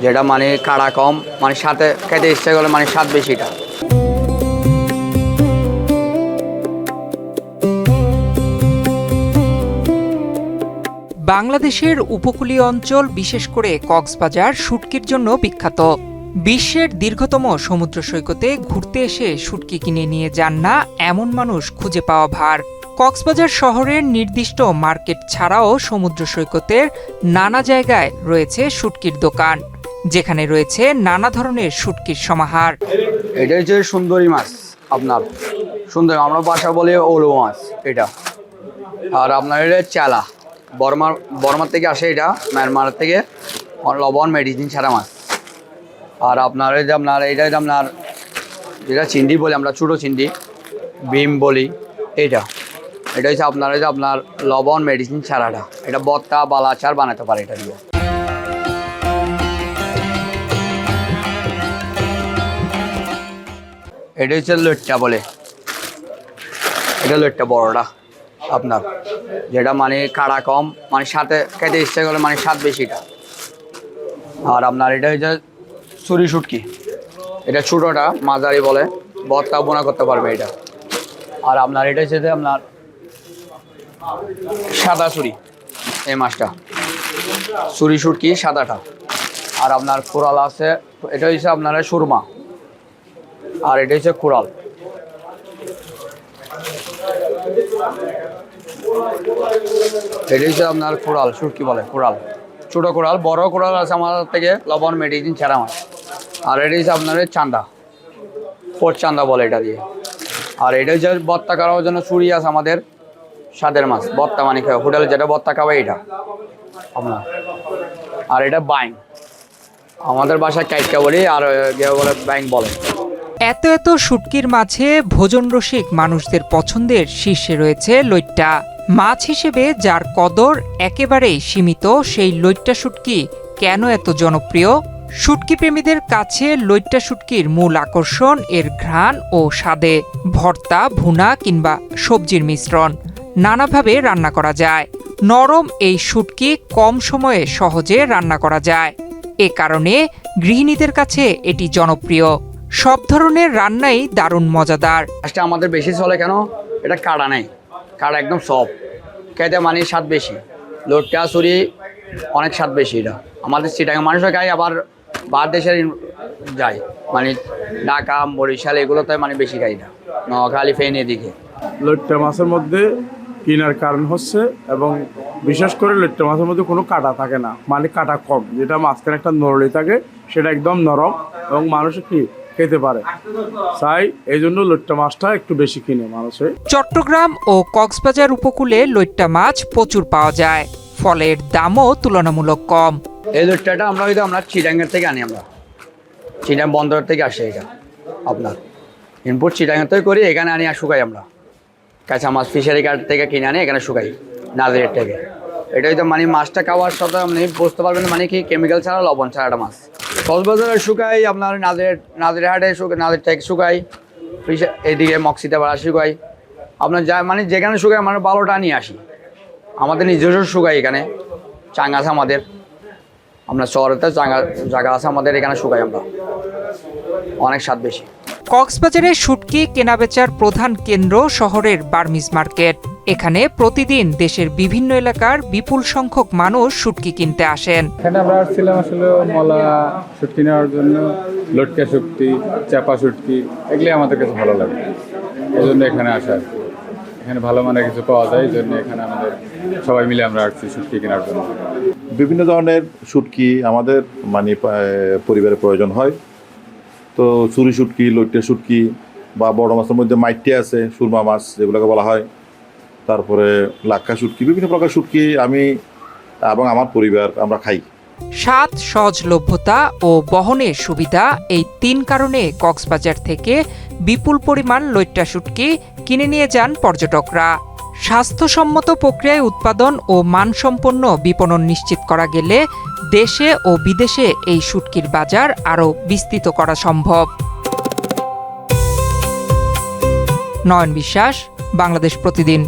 যেটা মানে কাড়া কম, মানে সাথে খেতে ইচ্ছা করলে মানে স্বাদ বেশিটা। বাংলাদেশের উপকূলীয় অঞ্চল বিশেষ করে কক্সবাজার শুটকির জন্য বিখ্যাত। বিশ্বের দীর্ঘতম সমুদ্র সৈকতে ঘুরতে এসে শুটকি কিনে নিয়ে যান না এমন মানুষ খুঁজে পাওয়া ভার। কক্সবাজার শহরের নির্দিষ্ট মার্কেট ছাড়াও সমুদ্র সৈকতের নানা জায়গায় রয়েছে শুটকির দোকান, যেখানে রয়েছে নানা ধরনের শুটকির সমাহার। এটা হচ্ছে সুন্দরী মাছ, আপনার সুন্দরী, আমরা বাসা বলি ওলো মাছ এটা। আর আপনার এটা চালা, বর্মার থেকে আসে, এটা মায়ানমার থেকে, লবণ মেডিসিন ছাড়া মাছ। আর আপনার এই যে এটা আপনার যেটা চিংড়ি বলি আমরা, ছোটো চিংড়ি ভীম বলি, এটা হচ্ছে আপনার লবণ মেডিসিন ছাড়াটা। এটা বত্তা বালা আচার বানাতে পারে এটা দিয়ে। এটা হচ্ছে লইট্টা বলে, এটা লইট্টা বড়টা আপনার, যেটা মানে কাড়া কম, মানে সাথে খেতে ইচ্ছা করলে মানে স্বাদ বেশিটা। আর আপনার এটা হচ্ছে ছুরি শুটকি, এটা ছোটোটা মাঝারি বলে, বত্তা বোনা করতে পারবে এটা। আর আপনার এটা হচ্ছে যে আপনার সাদা ছুরি, এই মাছটা ছুরি শুটকি সাদাটা। আর আপনার কোরাল আছে, এটা হচ্ছে আপনার সুরমা। আর এটা হচ্ছে কোরাল। এটা হচ্ছে আপনার কোরাল শুটকি বলে, কোরাল ছোটো কোরাল। বড় কোরাল আছে আমাদের থেকে, লবণ মেডিসিন ছাড়া মাছ। আর এটা হচ্ছে আপনার চান্দা, পোট চান্দা বলে এটা দিয়ে। আর এটা হচ্ছে বত্তা খাওয়ার জন্য চুরি আছে আমাদের, স্বাদের মাছ বত্তা, মানে হোটেলে যেটা বত্তা খাওয়াই এটা আপনার। আর এটা বাইং, আমাদের বাসায় কাইটকা বলি, আর বলে বাইং বলে। এত এত শুটকির মাঝে ভোজন রসিক মানুষদের পছন্দের শীর্ষে রয়েছে লইট্টা মাছ। হিসেবে যার কদর একেবারেই সীমিত, সেই লইট্টা শুটকি কেন এত জনপ্রিয়? শুটকি প্রেমীদের কাছে লইট্টা শুটকির মূল আকর্ষণ এর ঘ্রাণ ও স্বাদে। ভর্তা, ভুনা কিংবা সবজির মিশ্রণ, নানাভাবে রান্না করা যায়। নরম এই শুটকি কম সময়ে সহজে রান্না করা যায়, এ কারণে গৃহিণীদের কাছে এটি জনপ্রিয়। সব ধরনের রান্নাই দারুণ মজাদার। মাছটা আমাদের বেশি চলে কেন, এটা কাড়া নেই, কাড়া একদম সফট, খেতে মানে স্বাদ বেশি। লোটটা ছুরি অনেক স্বাদ বেশি। এটা আমাদের চিটাগাং মানুষও খায়, আবার বাহার দেশের যায়, মানে ঢাকা বরিশাল এগুলোতে মানে বেশি খাই না, নোয়াখালী ফেন এদিকে। লইট্টা মাছের মধ্যে কেনার কারণ হচ্ছে, এবং বিশেষ করে লইট্টা মাছের মধ্যে কোনো কাঁটা থাকে না, মানে কাঁটা কম, যেটা মাঝখানে একটা নরলি থাকে সেটা একদম নরম এবং মানুষ কি খেতে পারে, তাই এই জন্য লইট্টা মাছটা একটু বেশি কিনে মানুষে। চট্টগ্রাম ও কক্সবাজার উপকূলে লইট্টা মাছ প্রচুর পাওয়া যায়, ফলের দামও তুলনামূলক কম। এই লইট্টাটা আমরা চিটাগাংয়ের থেকে আনি, আমরা চিটাগাং বন্দর থেকে আসে। এটা আপনার ইনপুট চিটাগাং থেকে করি, এখানে আনি আর শুকাই। আমরা কাঁচা মাছ ফিশারি ঘাট থেকে কিনে আনি, এখানে শুকাই নাজিরের থেকে। এটা হয়তো মানে মাছটা খাওয়ার সাথে আপনি বুঝতে পারবেন মানে কি কেমিক্যাল ছাড়া, লবণ ছাড়াটা মাছ। কক্সবাজারে শুকাই, আপনার নাজির হাটে নাজির থেকে শুকাই, এইদিকে মক্সিতে বাড়া শুকাই। আপনার যা মানে যেখানে শুকাই মানে ভালোটা নিয়ে আসি, আমাদের নিজস্ব শুকাই। এখানে চাঙ্গা আছে আমাদের, আপনার শহরেতে চাঙ্গা জায়গা আছে আমাদের, এখানে শুকাই আমরা, অনেক স্বাদ বেশি। কক্সবাজারের শুটকি কেনাবেচার প্রধান কেন্দ্র শহরের বার্মিজ মার্কেট। এখানে প্রতিদিন দেশের বিভিন্ন এলাকার বিপুল সংখ্যক মানুষ শুটকি কিনতে আসেন। এখানে আমরা আসছিলাম আসলে মলা শুটকি নেওয়ার জন্য, লটকা শুটকি, চাপা শুটকি, এগুলি আমাদের কাছে ভালো লাগে, এই জন্য এখানে আসা। এখানে ভালো মানের কিছু পাওয়া যায়, এই জন্য এখানে আমাদের সবাই মিলে আমরা আসছি শুটকি কেনার জন্য। বিভিন্ন ধরনের শুটকি আমাদের মানে পরিবারের প্রয়োজন হয়। তো চুরি শুটকি, লইট্টা শুটকি, বা বড় মাছের মধ্যে মাইটে আছে, সুরমা মাছ যেগুলোকে বলা হয়, তারপরে লাক্কা শুটকি, বিভিন্ন প্রকার শুটকি আমি এবং আমার পরিবার আমরা খাই। স্বাদ, সহজলভ্যতা ও বহনের সুবিধা, এই তিন কারণে কক্সবাজার থেকে বিপুল পরিমাণ লইট্টা শুটকি কিনে নিয়ে যান পর্যটকরা। স্বাস্থ্যসম্মত প্রক্রিয়ায় উৎপাদন ও মানসম্পন্ন বিপণন নিশ্চিত করা গেলে দেশে ও বিদেশে এই শুটকির বাজার আরও বিস্তৃত করা সম্ভব। নয়ন বিশ্বাস, বাংলাদেশ প্রতিদিন।